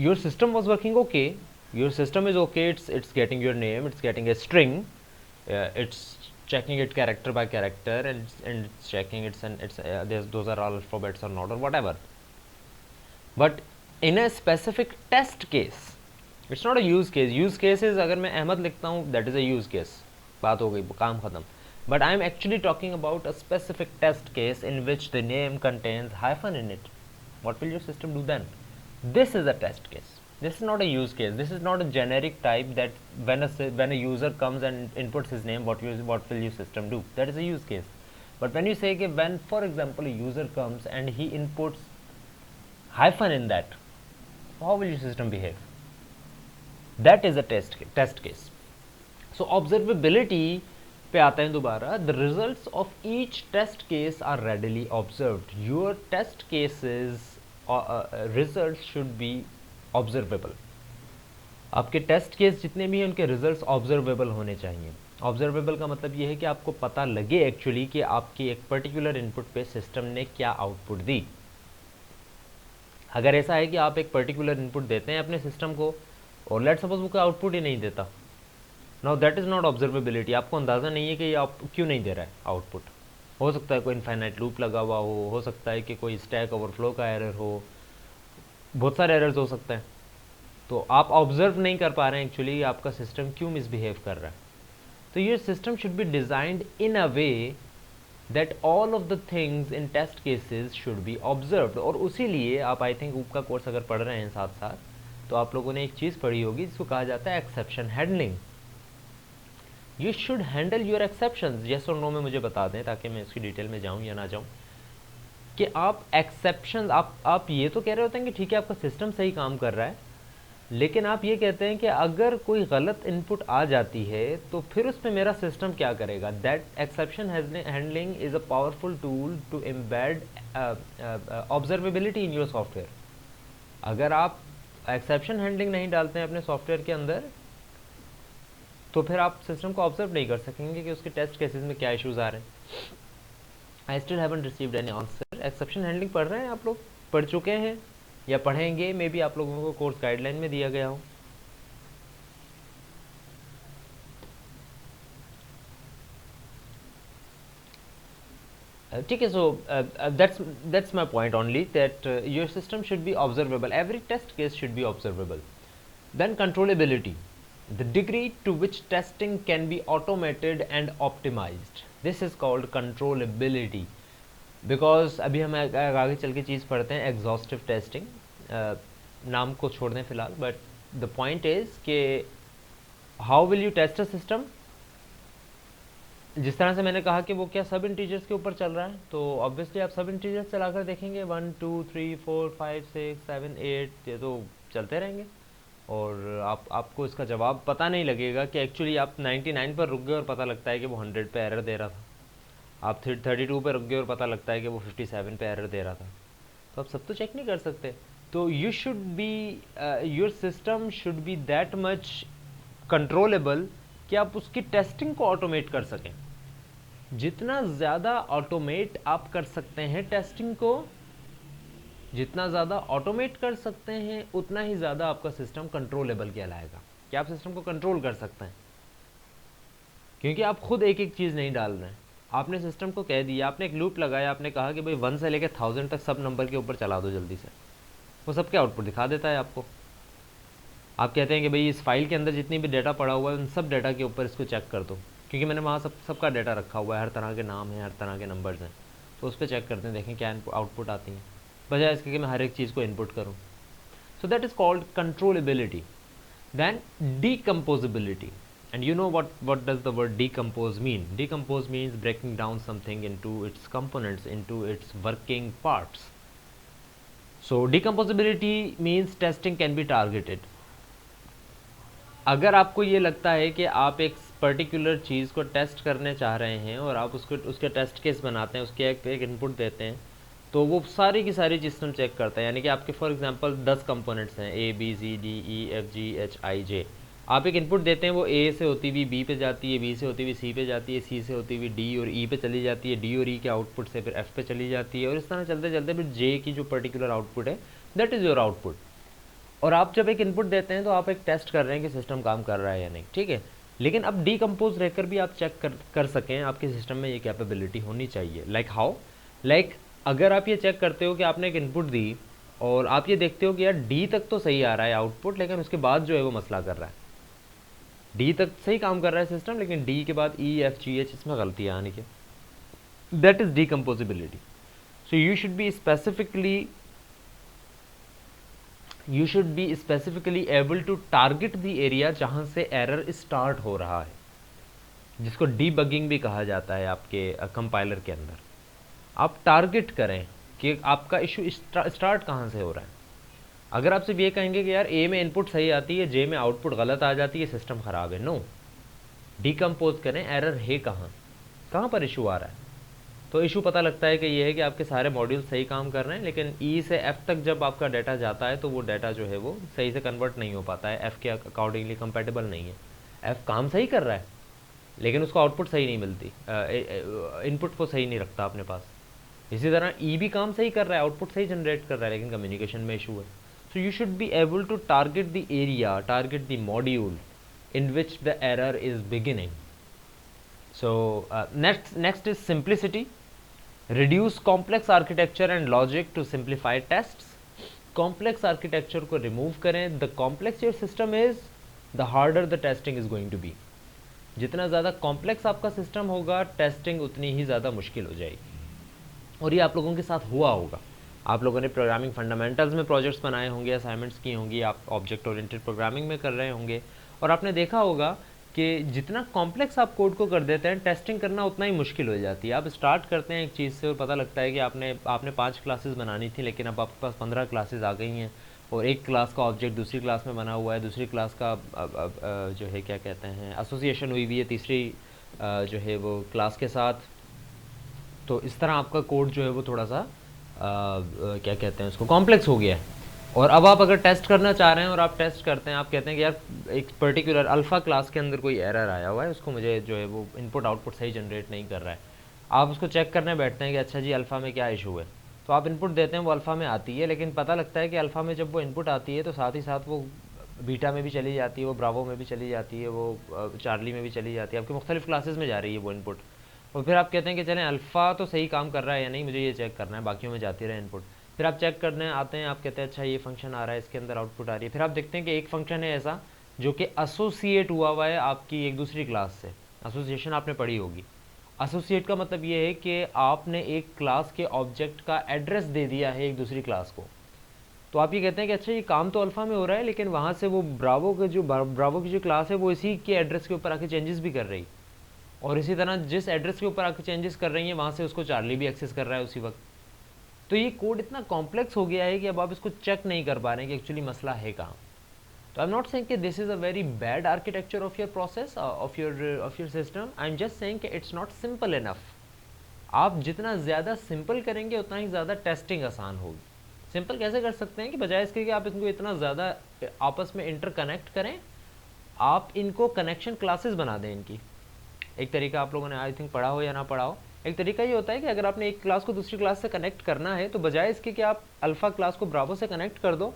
your system was working okay, Your system is okay, it's getting your name, it's getting a string, it's checking it character by character, and it's checking those are all alphabets or not or whatever. But in a specific test case, it's not a use case. Use case is अगर मैं अहमद लिखता हूँ, that is a use case, बात हो गई, काम खत्म. But I am actually talking about a specific test case in which the name contains hyphen in it. What will your system do then? This is a test case. This is not a use case. This is not a generic type that when a user comes and inputs his name, what will your system do? That is a use case. But when you say कि when, for example, a user comes and he inputs hyphen in that, how will your system behave? That is a test case. So observability पे आते हैं दोबारा. The results of each test case are readily observed. Your test cases results should be observable. आपके टेस्ट केस जितने भी हैं उनके रिजल्ट्स ऑब्जर्वेबल होने चाहिए. ऑब्जर्वेबल का मतलब ये है कि आपको पता लगे एक्चुअली कि आपकी एक पर्टिकुलर इनपुट पे सिस्टम ने क्या आउटपुट दी. अगर ऐसा है कि आप एक पर्टिकुलर इनपुट देते हैं अपने सिस्टम को और लेट सपोज वो कोई आउटपुट ही नहीं देता, now that is not observability. आपको अंदाज़ा नहीं है कि ये आप क्यों नहीं दे रहा है आउटपुट. हो सकता है कोई इनफाइनाइट लूप लगा हुआ हो सकता है कि कोई स्टैक ओवरफ्लो का एरर हो, बहुत सारे एरर्स हो सकते हैं. तो आप ऑब्जर्व नहीं कर पा रहे हैं एक्चुअली आपका सिस्टम क्यों मिसबिहेव कर रहा है. तो ये system should be designed in a way that all of the things in test cases should be observed. और उसी लिए आप आई थिंक ऊप का कोर्स अगर पढ़ रहे हैं साथ साथ तो आप लोगों ने एक चीज़ पढ़ी होगी जिसको कहा जाता है exception handling. You should handle your exceptions. Yes और नो में मुझे बता दें ताकि मैं इसकी डिटेल में जाऊँ या ना जाऊँ कि आप एक्सेप्शन आप ये तो कह रहे होते हैं कि ठीक है आपका सिस्टम सही काम कर रहा है, लेकिन आप ये कहते हैं कि अगर कोई गलत इनपुट आ जाती है तो फिर उस पर मेरा सिस्टम क्या करेगा. That exception handling is a powerful tool to embed observability in your software. अगर आप एक्सेप्शन हैंडलिंग नहीं डालते हैं अपने सॉफ्टवेयर के अंदर तो फिर आप सिस्टम को ऑब्जर्व नहीं कर सकेंगे कि उसके टेस्ट केसेस में क्या इश्यूज आ रहे हैं. I still haven't received any answer. Exception handling पढ़ रहे हैं आप लोग, पढ़ चुके हैं या पढ़ेंगे. मे बी आप लोगों को कोर्स गाइडलाइन में दिया गया हो. ठीक है. So that's my point only that your system should be observable. Every test case should be observable. Then controllability, the degree to which testing can be automated and optimized. This is called controllability. Because अभी हम आगे चल के चीज़ पढ़ते हैं exhaustive testing. नाम को छोड़ दें फिलहाल, but the point is कि how will you test a system? जिस तरह से मैंने कहा कि वो क्या सब इंटीजर्स के ऊपर चल रहा है, तो ऑब्वियसली आप सब इंटीजर्स चलाकर देखेंगे 1 2 3 4 5 6 7 8 ये तो चलते रहेंगे और आपको इसका जवाब पता नहीं लगेगा कि एक्चुअली आप 99 पर रुक गए और पता लगता है कि वो 100 पे एरर दे रहा था. आप 32 पे रुक गए और पता लगता है कि वो 57 पे एरर दे रहा था. तो आप सब तो चेक नहीं कर सकते. तो you should be your system should B that much controllable कि आप उसकी टेस्टिंग को ऑटोमेट कर सकें. जितना ज़्यादा ऑटोमेट आप कर सकते हैं टेस्टिंग को, जितना ज़्यादा ऑटोमेट कर सकते हैं उतना ही ज़्यादा आपका सिस्टम कंट्रोलेबल कहलाएगा कि आप सिस्टम को कंट्रोल कर सकते हैं. क्योंकि आप खुद एक एक चीज़ नहीं डाल रहे हैं. आपने सिस्टम को कह दिया, आपने एक लूप लगाया, आपने कहा कि भाई 1 से लेकर 1000 तक सब नंबर के ऊपर चला दो जल्दी से, वो सबके आउटपुट दिखा देता है आपको. आप कहते हैं कि भाई इस फाइल के अंदर जितनी भी डाटा पड़ा हुआ है उन सब डाटा के ऊपर इसको चेक कर दो, क्योंकि मैंने वहाँ सबका डाटा रखा हुआ है, हर तरह के नाम हैं, हर तरह के नंबर्स हैं, तो उस पर चेक करते हैं, देखें क्या आउटपुट आती हैं, बजाय इसके कि मैं हर एक चीज़ को इनपुट करूँ. So that is called controllability. Then decomposability. And you know what does the word decompose mean? Decompose means breaking down something into its components, into its working parts. So decomposability means testing can be targeted. अगर आपको ये लगता है कि आप एक पर्टिकुलर चीज़ को टेस्ट करने चाह रहे हैं और आप उसके टेस्ट केस बनाते हैं, उसके एक इनपुट देते हैं, तो वो सारी की सारी सिस्टम चेक करता है. यानी कि आपके फॉर एग्जांपल 10 कंपोनेंट्स हैं, A B C D E F G H I J. आप एक इनपुट देते हैं, वो A से होती हुई B पे जाती है, B से होती हुई C पे जाती है, C से होती हुई D और E पे चली जाती है, D और E के आउटपुट से फिर F पे चली जाती है, और इस तरह चलते चलते फिर J की जो पर्टिकुलर आउटपुट है दैट इज़ योर आउटपुट. और आप जब एक इनपुट देते हैं तो आप एक टेस्ट कर रहे हैं कि सिस्टम काम कर रहा है या नहीं, ठीक है। लेकिन अब डीकम्पोज रहकर भी आप चेक कर सकें, आपके सिस्टम में ये कैपेबिलिटी होनी चाहिए। Like how? लाइक अगर आप ये चेक करते हो कि आपने एक इनपुट दी और आप ये देखते हो कि यार डी तक तो सही आ रहा है आउटपुट, लेकिन उसके बाद जो है वो मसला कर रहा है। डी तक सही काम कर रहा है सिस्टम, लेकिन डी के बाद ई एफ जी एच इसमें गलतियाँ आने की, that is decomposability. So you should be specifically able to target the area जहाँ से एरर स्टार्ट हो रहा है, जिसको डीबगिंग भी कहा जाता है आपके कंपाइलर के अंदर। आप टारगेट करें कि आपका इशू स्टार्ट कहाँ से हो रहा है। अगर आप सिर्फ ये कहेंगे कि यार ए में इनपुट सही आती है, जे में आउटपुट गलत आ जाती है, सिस्टम ख़राब है, नो, डीकम्पोज करें एरर है कहाँ पर इशू आ रहा है। तो इशू पता लगता है कि ये है कि आपके सारे मॉड्यूल सही काम कर रहे हैं, लेकिन ई से एफ तक जब आपका डाटा जाता है तो वो डाटा जो है वो सही से कन्वर्ट नहीं हो पाता है, एफ़ के अकॉर्डिंगली कंपेटेबल नहीं है। एफ़ काम सही कर रहा है लेकिन उसको आउटपुट सही नहीं मिलती, इनपुट को सही नहीं रखता अपने पास। इसी तरह ई भी काम सही कर रहा है, आउटपुट सही जनरेट कर रहा है, लेकिन कम्युनिकेशन में इशू है। So you should be able to target the area, target the module in which the error is beginning. So next is simplicity. Reduce complex architecture and logic to simplify tests. Complex architecture को remove करें. The complex your system is, the harder the testing is going to be. जितना ज़्यादा complex आपका सिस्टम होगा, टेस्टिंग उतनी ही ज़्यादा मुश्किल हो जाएगी। और ये आप लोगों के साथ हुआ होगा। आप लोगों ने प्रोग्रामिंग फंडामेंटल्स में प्रोजेक्ट्स बनाए होंगे, असाइनमेंट्स की होंगी, आप ऑब्जेक्ट ओरिएंटेड प्रोग्रामिंग में कर रहे होंगे, और आपने देखा होगा कि जितना कॉम्प्लेक्स आप कोड को कर देते हैं, टेस्टिंग करना उतना ही मुश्किल हो जाती है। आप स्टार्ट करते हैं एक चीज़ से और पता लगता है कि आपने 5 क्लासेस बनानी थी, लेकिन अब आपके पास 15 क्लासेस आ गई हैं, और एक क्लास का ऑब्जेक्ट दूसरी क्लास में बना हुआ है, दूसरी क्लास का जो है क्या कहते हैं एसोसिएशन हुई हुई है तीसरी जो है वो क्लास के साथ। तो इस तरह आपका कोड जो है वो थोड़ा सा क्या कहते हैं उसको कॉम्प्लेक्स हो गया है। और अब आप अगर टेस्ट करना चाह रहे हैं और आप टेस्ट करते हैं, आप कहते हैं कि यार एक पर्टिकुलर अल्फ़ा क्लास के अंदर कोई एरर आया हुआ है, उसको मुझे जो है वो इनपुट आउटपुट सही जनरेट नहीं कर रहा है। आप उसको चेक करने बैठते हैं कि अच्छा जी अल्फ़ा में क्या इशू है, तो आप इनपुट देते हैं, वो अल्फ़ा में आती है, लेकिन पता लगता है कि अल्फ़ा में जब वो इनपुट आती है तो साथ ही साथ वो बीटा में भी चली जाती है, वो ब्रावो में भी चली जाती है, वो चार्ली में भी चली जाती है, आपकी मुख्तलिफ़ क्लासेस में जा रही है वो इनपुट। और फिर आप कहते हैं कि चलें अल्फ़ा तो सही काम कर रहा है या नहीं, मुझे ये चेक करना है, बाकियों में जाती रहे इनपुट। फिर आप चेक करने आते हैं, आप कहते हैं अच्छा ये फंक्शन आ रहा है, इसके अंदर आउटपुट आ रही है। फिर आप देखते हैं कि एक फंक्शन है ऐसा जो कि एसोसिएट हुआ है आपकी एक दूसरी क्लास से। एसोसिएशन आपने पढ़ी होगी। एसोसिएट का मतलब ये है कि आपने एक क्लास के ऑब्जेक्ट का एड्रेस दे दिया है एक दूसरी क्लास को। तो आप ये कहते हैं कि अच्छा ये काम तो अल्फ़ा में हो रहा है, लेकिन वहाँ से वो ब्रावो की जो क्लास है वो इसी के एड्रेस के ऊपर आके चेंजेस भी कर रही, और इसी तरह जिस एड्रेस के ऊपर आके चेंजेस कर रही हैं वहाँ से उसको चार्ली भी एक्सेस कर रहा है उसी वक्त। तो ये कोड इतना कॉम्प्लेक्स हो गया है कि अब आप इसको चेक नहीं कर पा रहे हैं कि एक्चुअली मसला है कहाँ। तो आई एम नॉट सेइंग कि this is a very bad architecture of your process of your system, I am just saying कि इट्स नॉट सिंपल इनफ। आप जितना ज़्यादा सिंपल करेंगे उतना ही ज़्यादा टेस्टिंग आसान होगी। सिंपल कैसे कर सकते हैं कि बजाय इसके कि आप इनको इतना ज़्यादा आपस में इंटरकनेक्ट करें, आप इनको कनेक्शन क्लासेस बना दें इनकी। एक तरीका आप लोगों ने आई थिंक पढ़ा हो या ना पढ़ा हो, एक तरीका ये होता है कि अगर आपने एक क्लास को दूसरी क्लास से कनेक्ट करना है तो बजाय इसके कि आप अल्फ़ा क्लास को ब्रावो से कनेक्ट कर दो,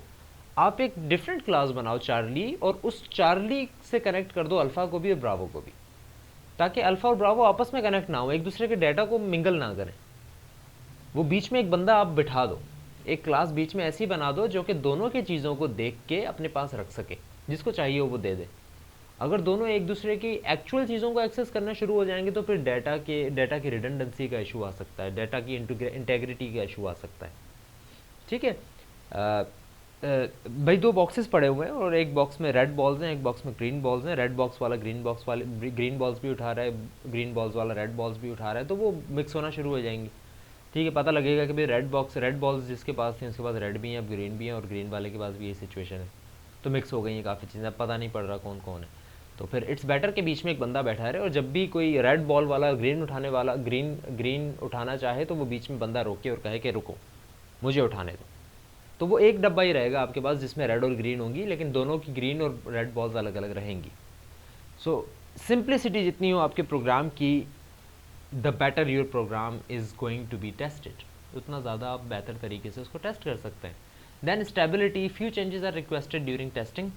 आप एक डिफरेंट क्लास बनाओ चार्ली, और उस चार्ली से कनेक्ट कर दो अल्फ़ा को भी और ब्रावो को भी, ताकि अल्फ़ा और ब्रावो आपस में कनेक्ट ना हो, एक दूसरे के डाटा को मिंगल ना करें। वो बीच में एक बंदा आप बिठा दो, एक क्लास बीच में ऐसी बना दो जो कि दोनों की चीज़ों को देख के अपने पास रख सके, जिसको चाहिए वो दे दे। अगर दोनों एक दूसरे की एक्चुअल चीज़ों को एक्सेस करना शुरू हो जाएंगे तो फिर डाटा की रिडंडेंसी का इशू आ सकता है, डाटा की इंटेग्रिटी का इशू आ सकता है। ठीक है भाई, 2 बॉक्सेस पड़े हुए हैं और एक बॉक्स में रेड बॉल्स हैं, एक बॉक्स में ग्रीन बॉल्स हैं। रेड बॉक्स वाला ग्रीन बॉल्स भी उठा रहा है, ग्रीन बॉल्स वाला रेड बॉल्स भी उठा रहा है, तो वो मिक्स होना शुरू हो जाएंगी। ठीक है, पता लगेगा कि भाई रेड बॉल्स जिसके पास थे उसके पास रेड भी हैं, अब ग्रीन भी हैं, और ग्रीन वाले के पास भी यही सिचुएशन है, तो मिक्स हो गई हैं काफ़ी चीज़ें, अब पता नहीं पड़ रहा कौन कौन है। तो फिर इट्स बेटर के बीच में एक बंदा बैठा रहे, और जब भी कोई रेड बॉल वाला ग्रीन उठाना चाहे तो वो बीच में बंदा रोके और कहे कि रुको मुझे उठाने दो। तो वो एक डब्बा ही रहेगा आपके पास जिसमें रेड और ग्रीन होंगी, लेकिन दोनों की ग्रीन और रेड बॉल्स अलग अलग रहेंगी। सो सिंप्लिसिटी जितनी हो आपके प्रोग्राम की, the better your program is going to be tested, उतना ज़्यादा आप बेहतर तरीके से उसको टेस्ट कर सकते हैं। Then stability, few changes are requested during testing,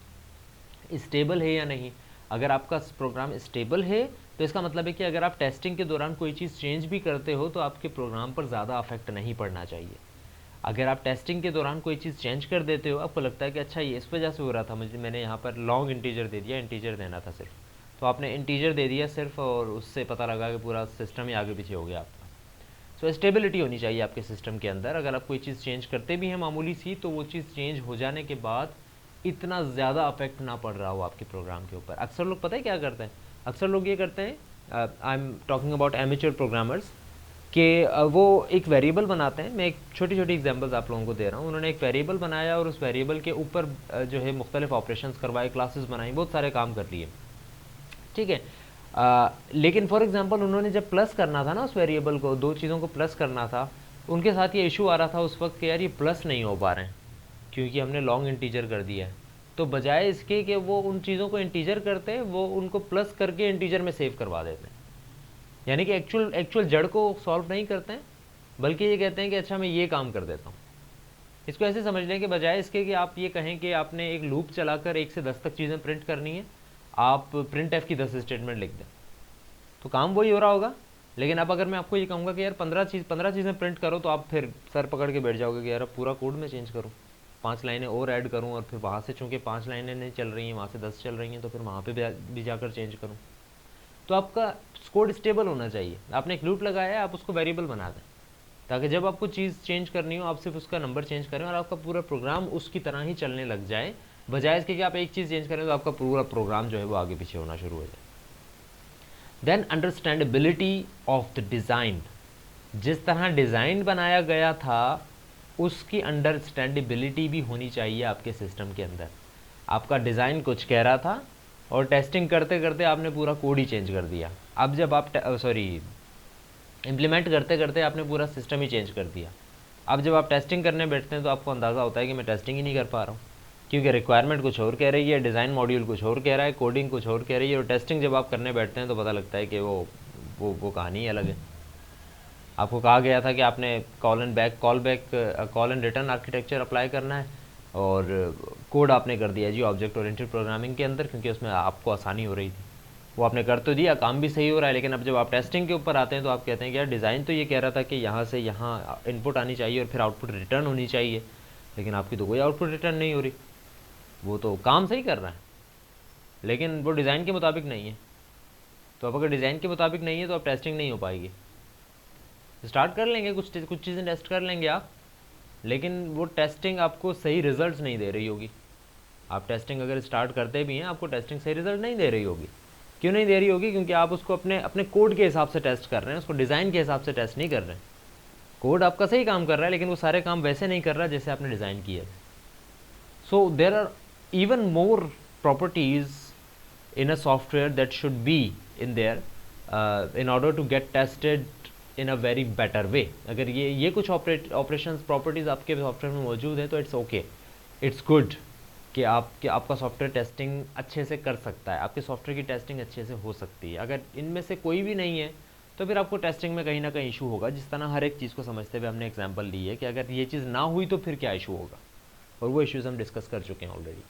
stable है या नहीं। अगर आपका प्रोग्राम स्टेबल है तो इसका मतलब है कि अगर आप टेस्टिंग के दौरान कोई चीज़ चेंज भी करते हो तो आपके प्रोग्राम पर ज़्यादा अफेक्ट नहीं पड़ना चाहिए। अगर आप टेस्टिंग के दौरान कोई चीज़ चेंज कर देते हो, आपको लगता है कि अच्छा ये इस वजह से हो रहा था, मैंने यहाँ पर लॉन्ग इंटीजर दे दिया, इंटीजर देना था सिर्फ, तो आपने इंटीजर दे दिया सिर्फ और उससे पता लगा कि पूरा सिस्टम ही आगे पीछे हो गया आपका। सो स्टेबिलिटी होनी चाहिए आपके सिस्टम के अंदर। अगर आप कोई चीज़ चेंज करते भी हैं मामूली सी, तो वो चीज़ चेंज हो जाने के बाद इतना ज़्यादा अफेक्ट ना पड़ रहा हो आपके प्रोग्राम के ऊपर। अक्सर लोग पता है क्या करते हैं, अक्सर लोग ये करते हैं, आई am talking about amateur programmers, कि वो एक वेरिएबल बनाते हैं। मैं एक छोटी छोटी एग्जांपल्स आप लोगों को दे रहा हूँ। उन्होंने एक वेरिएबल बनाया और उस वेरिएबल के ऊपर जो है मुख्तलिफ ऑपरेशंस करवाए, क्लासेस बनाई, बहुत सारे काम कर लिए, ठीक है। लेकिन फॉर एग्जांपल उन्होंने जब प्लस करना था ना उस वेरिएबल को, दो चीज़ों को प्लस करना था, उनके साथ ये इशू आ रहा था उस वक्त कि यार ये प्लस नहीं हो पा रहे हैं क्योंकि हमने लॉन्ग इंटीजर कर दिया है। तो बजाय इसके कि वो उन चीज़ों को इंटीजर करते हैं, वो उनको प्लस करके इंटीजर में सेव करवा देते हैं। यानी कि एक्चुअल जड़ को सॉल्व नहीं करते हैं, बल्कि ये कहते हैं कि अच्छा मैं ये काम कर देता हूँ। इसको ऐसे समझ लें कि बजाय इसके कि आप ये कहें कि आपने एक लूप चलाकर 1 से 10 तक चीज़ें प्रिंट करनी है, आप प्रिंट एफ की 10 स्टेटमेंट लिख दें, तो काम वही हो रहा होगा। लेकिन अब अगर मैं आपको ये कहूँगा कि यार 15 चीज़ें प्रिंट करो, तो आप फिर सर पकड़ के बैठ जाओगे कि यार अब पूरा कोड में चेंज करूँ, 5 लाइनें और ऐड करूँ, और फिर वहाँ से चूँकि 5 लाइनें नहीं चल रही हैं, वहाँ से 10 चल रही हैं, तो फिर वहाँ पे भी जाकर चेंज करूँ। तो आपका कोड स्टेबल होना चाहिए। आपने एक लूप लगाया है, आप उसको वेरिएबल बना दें, ताकि जब आपको चीज़ चेंज करनी हो आप सिर्फ उसका नंबर चेंज करें और आपका पूरा प्रोग्राम उसकी तरह ही चलने लग जाए, बजाय इसके कि आप एक चीज़ चेंज करें तो आपका पूरा प्रोग्राम जो है वो आगे पीछे होना शुरू हो जाए। Then understandability of the design, जिस तरह डिज़ाइन बनाया गया था उसकी अंडरस्टैंडेबिलिटी भी होनी चाहिए आपके सिस्टम के अंदर। आपका डिज़ाइन कुछ कह रहा था और टेस्टिंग करते करते आपने पूरा कोड ही चेंज कर दिया। अब जब आप इम्प्लीमेंट करते करते आपने पूरा सिस्टम ही चेंज कर दिया। अब जब आप टेस्टिंग करने बैठते हैं तो आपको अंदाज़ा होता है कि मैं टेस्टिंग ही नहीं कर पा रहा हूँ, क्योंकि रिक्वायरमेंट कुछ और कह रही है, डिज़ाइन मॉड्यूल कुछ और कह रहा है, कोडिंग कुछ और कह रही है, और टेस्टिंग जब आप करने बैठते हैं तो पता लगता है कि वो कहानी अलग है। आपको कहा गया था कि आपने call and return architecture apply करना है, और कोड आपने कर दिया जी ऑब्जेक्ट ओरिएंटेड प्रोग्रामिंग के अंदर, क्योंकि उसमें आपको आसानी हो रही थी। वो आपने कर तो दिया, काम भी सही हो रहा है, लेकिन अब जब आप टेस्टिंग के ऊपर आते हैं तो आप कहते हैं कि यार डिज़ाइन तो ये कह रहा था कि यहाँ से यहाँ इनपुट आनी चाहिए और फिर आउटपुट रिटर्न होनी चाहिए, लेकिन आपकी तो कोई आउटपुट रिटर्न नहीं हो रही। वो तो काम सही कर रहा है लेकिन वो डिज़ाइन के मुताबिक नहीं है। तो अब अगर डिज़ाइन के मुताबिक नहीं है तो अब टेस्टिंग नहीं हो पाएगी। स्टार्ट कर लेंगे, कुछ चीज़ें टेस्ट कर लेंगे आप, लेकिन वो टेस्टिंग आपको सही रिजल्ट्स नहीं दे रही होगी। आप टेस्टिंग अगर स्टार्ट करते भी हैं, आपको टेस्टिंग सही रिजल्ट नहीं दे रही होगी। क्यों नहीं दे रही होगी? क्योंकि आप उसको अपने कोड के हिसाब से टेस्ट कर रहे हैं, उसको डिज़ाइन के हिसाब से टेस्ट नहीं कर रहे हैं। कोड आपका सही काम कर रहा है, लेकिन वो सारे काम वैसे नहीं कर रहा जैसे आपने डिज़ाइन किया है। So there are even more properties in a software that should be in there in order to get tested in a very better way. अगर ये कुछ operations properties आपके सॉफ्टवेयर में मौजूद है तो इट्स ओके, इट्स गुड कि आपका सॉफ्टवेयर टेस्टिंग अच्छे से कर सकता है, आपके सॉफ्टवेयर की टेस्टिंग अच्छे से हो सकती है। अगर इनमें से कोई भी नहीं है तो फिर आपको टेस्टिंग में कहीं ना कहीं इशू होगा। जिस तरह हर एक चीज़ को समझते हुए हमने एग्जाम्पल ली है कि अगर ये चीज़ ना हुई तो फिर क्या इशू होगा, और वो इश्यूज़ हम डिस्कस कर चुके हैं already.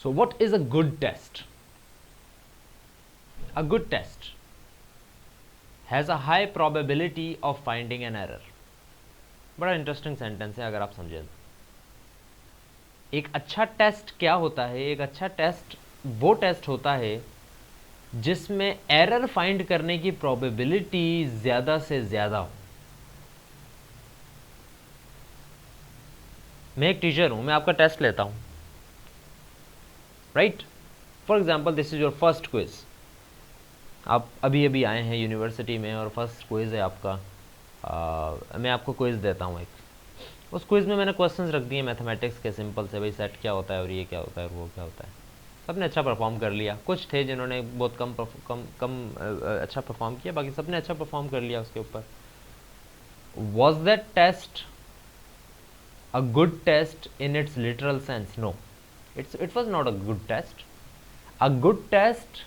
So what is a good test? A good test has a high probability of finding an error. बड़ा इंटरेस्टिंग सेंटेंस है अगर आप समझें तो। एक अच्छा टेस्ट क्या होता है? एक अच्छा टेस्ट वो टेस्ट होता है जिसमें एरर फाइंड करने की प्रोबेबिलिटी ज़्यादा से ज़्यादा हो। मैं एक टीचर हूँ, मैं आपका टेस्ट लेता हूँ, right? For example this is your first quiz. आप अभी अभी आए हैं यूनिवर्सिटी में और फर्स्ट क्विज़ है आपका। मैं आपको क्विज़ देता हूँ एक। उस क्विज़ में मैंने क्वेश्चंस रख दिए मैथमेटिक्स के, सिंपल से, भाई सेट क्या होता है और ये क्या होता है और वो क्या होता है। सबने अच्छा परफॉर्म कर लिया। कुछ थे जिन्होंने बहुत कम अच्छा परफॉर्म किया, बाकी सबने अच्छा परफॉर्म कर लिया उसके ऊपर। Was that test a good test in its literal sense? No, it was not a good test. A good test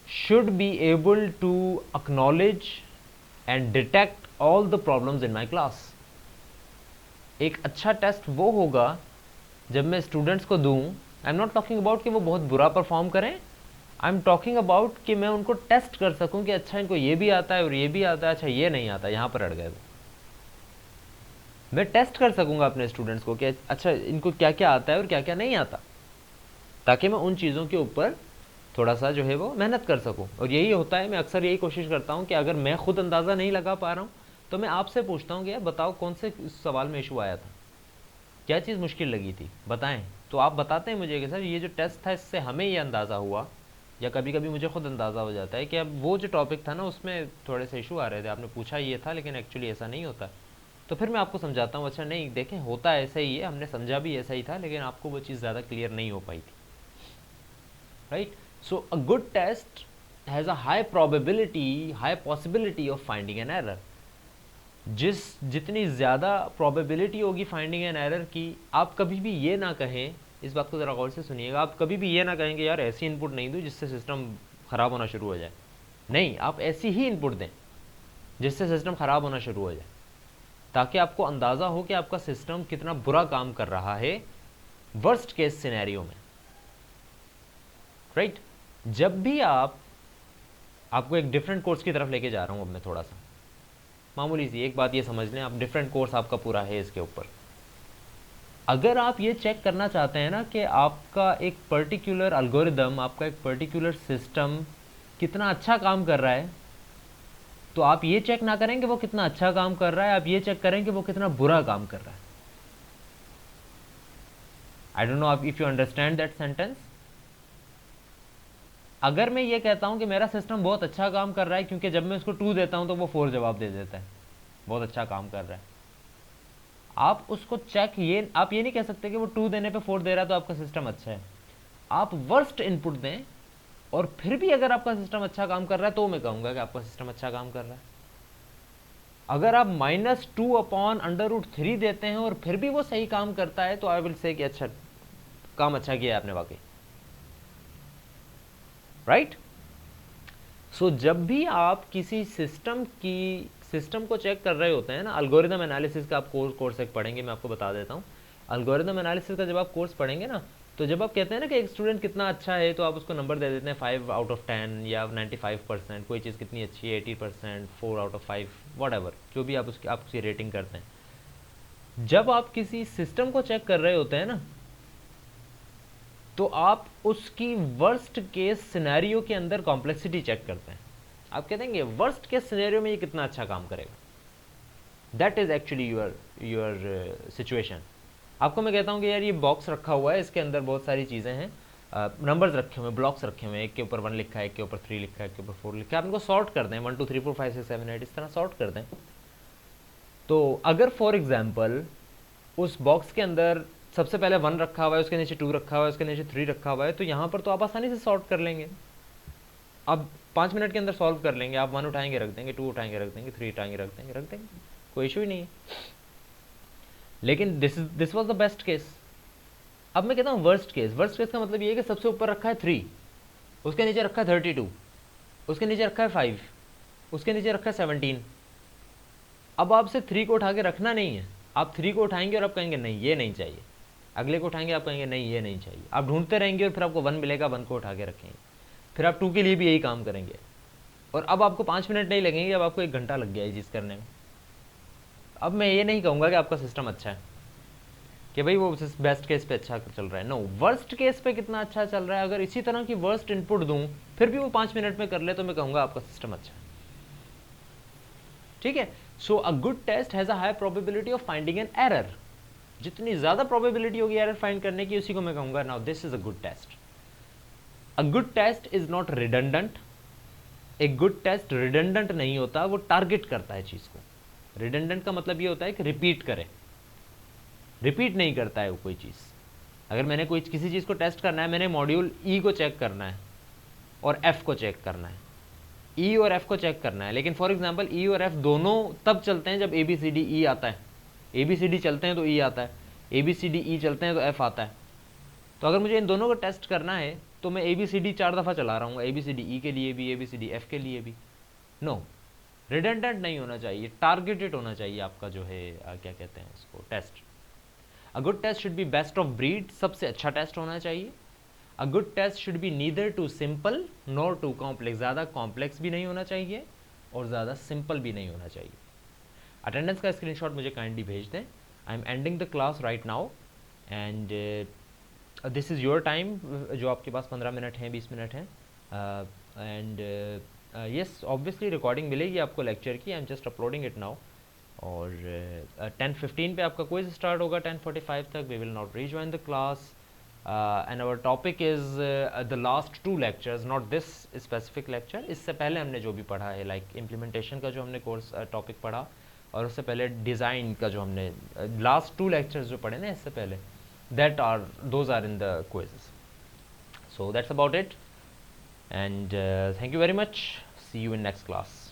should be able to acknowledge and detect all the problems in my class. एक अच्छा टेस्ट वो होगा जब मैं स्टूडेंट्स को दूं, आई एम नॉट टॉकिंग अबाउट कि वो बहुत बुरा परफॉर्म करें, आई एम टॉकिंग अबाउट कि मैं उनको टेस्ट कर सकूं कि अच्छा इनको ये भी आता है और ये भी आता है, अच्छा ये नहीं आता, यहाँ पर अड़ गए वो। मैं टेस्ट कर सकूंगा अपने स्टूडेंट्स को कि अच्छा इनको क्या क्या आता है और क्या क्या नहीं आता, ताकि मैं उन चीज़ों के ऊपर थोड़ा सा जो है वो मेहनत कर सकूं। और यही होता है, मैं अक्सर यही कोशिश करता हूं कि अगर मैं खुद अंदाज़ा नहीं लगा पा रहा हूं तो मैं आपसे पूछता हूं कि यार बताओ कौन से सवाल में इशू आया था, क्या चीज़ मुश्किल लगी थी, बताएं। तो आप बताते हैं मुझे कि सर ये जो टेस्ट था इससे हमें ये अंदाज़ा हुआ, या कभी कभी मुझे खुद अंदाज़ा हो जाता है कि अब वो जो टॉपिक था ना उसमें थोड़े से इशू आ रहे थे, आपने पूछा ये था लेकिन एक्चुअली ऐसा नहीं होता। तो फिर मैं आपको समझाता हूँ, अच्छा नहीं देखें होता ऐसा ही है, हमने समझा भी ऐसा ही था लेकिन आपको वो चीज़ ज़्यादा क्लियर नहीं हो पाई थी, right. So a good test has a high probability, high possibility of finding an error. जितनी ज़्यादा प्रोबेबिलिटी होगी फाइंडिंग एन एरर की, आप कभी भी ये ना कहें, इस बात को ज़रा गौर से सुनिएगा, आप कभी भी ये ना कहेंगे यार ऐसी इनपुट नहीं दूँ जिससे सिस्टम ख़राब होना शुरू हो जाए। नहीं, आप ऐसी ही इनपुट दें जिससे सिस्टम ख़राब होना शुरू हो जाए, ताकि आपको अंदाज़ा हो कि आपका सिस्टम कितना बुरा काम कर रहा है वर्स्ट केस सिनेरियो में, राइट। जब भी आपको एक डिफरेंट कोर्स की तरफ लेके जा रहा हूँ अब मैं, थोड़ा सा मामूली सी एक बात ये समझ लें, आप डिफरेंट कोर्स आपका पूरा है इसके ऊपर। अगर आप ये चेक करना चाहते हैं ना कि आपका एक पर्टिकुलर एल्गोरिदम, आपका एक पर्टिकुलर सिस्टम कितना अच्छा काम कर रहा है, तो आप ये चेक ना करें कि वो कितना अच्छा काम कर रहा है, आप ये चेक करें कि वो कितना बुरा काम कर रहा है। I don't know if you understand that sentence. अगर मैं ये कहता हूं कि मेरा सिस्टम बहुत अच्छा काम कर रहा है क्योंकि जब मैं उसको 2 देता हूं तो वो 4 जवाब दे देता है, बहुत अच्छा काम कर रहा है, आप उसको चेक, ये आप ये नहीं कह सकते कि वो 2 देने पे 4 दे रहा है तो आपका सिस्टम अच्छा है। आप वर्स्ट इनपुट दें और फिर भी अगर आपका सिस्टम अच्छा काम कर रहा है तो मैं कहूंगा कि आपका सिस्टम अच्छा काम कर रहा है। अगर आप -2/√3 देते हैं और फिर भी वो सही काम करता है तो आई विल से कि अच्छा काम अच्छा किया है आपने वाकई, राइट। सो जब भी आप किसी सिस्टम को चेक कर रहे होते हैं ना, एल्गोरिदम एनालिसिस का आप कोर्स एक पढ़ेंगे, मैं आपको बता देता हूँ। एल्गोरिदम एनालिसिस का जब आप कोर्स पढ़ेंगे ना, तो जब आप कहते हैं ना कि एक स्टूडेंट कितना अच्छा है तो आप उसको नंबर दे देते हैं 5/10 या 95%, कोई चीज़ कितनी अच्छी है 80%, 4/5, वट जो भी आप उसकी रेटिंग करते हैं। जब आप किसी सिस्टम को चेक कर रहे होते हैं ना, तो आप उसकी वर्स्ट केस सिनेरियो के अंदर कॉम्प्लेक्सिटी चेक करते हैं। आप कहते हैं वर्स्ट केस सिनेरियो में ये कितना अच्छा काम करेगा, that is actually your situation. आपको मैं कहता हूँ कि यार ये बॉक्स रखा हुआ है, इसके अंदर बहुत सारी चीज़ें हैं, नंबर्स रखे हुए हैं, ब्लॉक्स रखे हुए हैं, एक के ऊपर 1 लिखा है, एक के ऊपर 3 लिखा है, एक के ऊपर 4 लिखा है, आप इनको सॉर्ट कर दें 1 2 3 4 5 6 7 8 इस तरह सॉर्ट कर दें। तो अगर फॉर एग्जाम्पल उस बॉक्स के अंदर सबसे पहले 1 रखा हुआ है, उसके नीचे 2 रखा हुआ है, उसके नीचे 3 रखा हुआ है, तो यहाँ पर तो आप आसानी से सॉर्ट कर लेंगे, आप 5 मिनट के अंदर सॉल्व कर लेंगे। आप 1 उठाएंगे रख देंगे, 2 उठाएंगे रख देंगे, 3 उठाएंगे रख देंगे, कोई इशू ही नहीं है। लेकिन this was the best case. अब मैं कहता हूँ वर्स्ट केस का मतलब ये है कि सबसे ऊपर रखा है 3, उसके नीचे रखा है 32, उसके नीचे रखा है 5, उसके नीचे रखा है 17। अब आपसे 3 को उठा के रखना नहीं है, आप 3 को उठाएंगे और आप कहेंगे नहीं ये नहीं चाहिए, अगले को उठाएंगे आप कहेंगे नहीं ये नहीं चाहिए, आप ढूंढते रहेंगे और फिर आपको 1 मिलेगा, 1 को उठा के रखेंगे, फिर आप 2 के लिए भी यही काम करेंगे, और अब आपको 5 मिनट नहीं लगेंगे, अब आपको 1 घंटा लग गया ये चीज़ करने में। अब मैं ये नहीं कहूँगा कि आपका सिस्टम अच्छा है, कि भाई वो बेस्ट केस पे अच्छा चल रहा है, नो, वर्स्ट केस पे कितना अच्छा चल रहा है। अगर इसी तरह की वर्स्ट इनपुट दूं फिर भी वो 5 मिनट में कर ले तो मैं कहूँगा आपका सिस्टम अच्छा है, ठीक है। So a good test has a high probability of finding an error. जितनी ज़्यादा प्रोबेबिलिटी होगी एरर फाइंड करने की, उसी को मैं कहूँगा now this is a good test. A good test is not redundant. एक गुड टेस्ट रिडंडेंट नहीं होता, वो टारगेट करता है चीज़ को। रिडंडेंट का मतलब ये होता है कि रिपीट करे, रिपीट नहीं करता है वो कोई चीज़। अगर मैंने कोई किसी चीज़ को टेस्ट करना है, मैंने मॉड्यूल ई को चेक करना है और एफ को चेक करना है, ई और एफ को चेक करना है, लेकिन फॉर एग्जांपल ई और एफ दोनों तब चलते हैं जब ए बी सी डी ई आता है, ए बी सी डी चलते हैं तो ई आता है, ए बी सी डी ई चलते हैं तो एफ आता है। तो अगर मुझे इन दोनों को टेस्ट करना है तो मैं ए बी सी डी 4 दफ़ा चला रहा हूँ, ए बी सी डी ई के लिए भी, A B C D F के लिए भी। नो, रिडंडेंट नहीं होना चाहिए, टारगेटेड होना चाहिए आपका जो है क्या कहते हैं इसको, test. A good test should be best of breed, सबसे अच्छा टेस्ट होना चाहिए. A good test should be neither too simple nor too complex, ज़्यादा कॉम्प्लेक्स भी नहीं होना चाहिए और ज़्यादा सिंपल भी नहीं होना चाहिए. अटेंडेंस का स्क्रीनशॉट मुझे काइंडली भेज दें. I am ending the class right now and this is your time, जो आपके पास 15 मिनट हैं, 20 मिनट हैं. एंड यस, ऑब्वियसली रिकॉर्डिंग मिलेगी आपको लेक्चर की. I am just uploading it now. और 10:15 पे आपका क्विज स्टार्ट होगा. 10:45 तक we will not rejoin the class. And our topic is the last 2 lectures, not this specific lecture. इससे पहले हमने जो भी पढ़ा है, लाइक इम्प्लीमेंटेशन का जो हमने कोर्स टॉपिक पढ़ा, और उससे पहले डिज़ाइन का जो हमने लास्ट 2 लेक्चर्स जो पढ़े ना इससे पहले, those are in the quiz. So that's about it, and thank you very much. See you in next class.